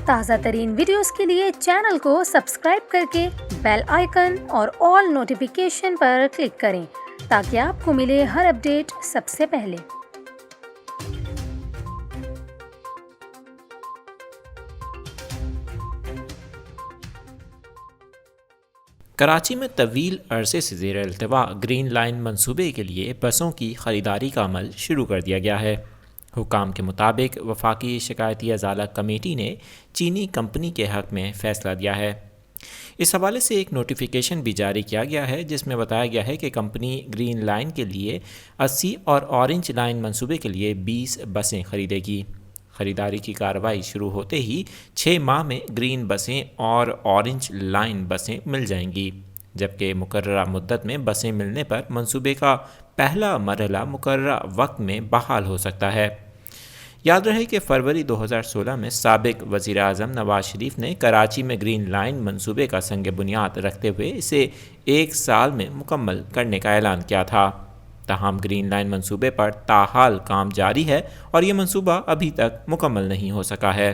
تازہ ترین ویڈیوز کے لیے چینل کو سبسکرائب کر کے بیل آئیکن اور آل نوٹیفیکیشن پر کلک کریں تاکہ آپ کو ملے ہر اپڈیٹ سب سے پہلے۔ کراچی میں طویل عرصے سے زیر التواء گرین لائن منصوبے کے لیے بسوں کی خریداری کا عمل شروع کر دیا گیا ہے۔ حکام کے مطابق وفاقی شکایتی ازالہ کمیٹی نے چینی کمپنی کے حق میں فیصلہ دیا ہے۔ اس حوالے سے ایک نوٹیفیکیشن بھی جاری کیا گیا ہے جس میں بتایا گیا ہے کہ کمپنی گرین لائن کے لیے 80 اور اورنج لائن منصوبے کے لیے 20 بسیں خریدے گی۔ خریداری کی کارروائی شروع ہوتے ہی 6 ماہ میں گرین بسیں اور اورنج لائن بسیں مل جائیں گی، جبکہ مقررہ مدت میں بسیں ملنے پر منصوبے کا پہلا مرحلہ مقررہ وقت میں بحال ہو سکتا ہے۔ یاد رہے کہ فروری 2016 میں سابق وزیر اعظم نواز شریف نے کراچی میں گرین لائن منصوبے کا سنگ بنیاد رکھتے ہوئے اسے 1 سال میں مکمل کرنے کا اعلان کیا تھا۔ تاہم گرین لائن منصوبے پر تاحال کام جاری ہے اور یہ منصوبہ ابھی تک مکمل نہیں ہو سکا ہے۔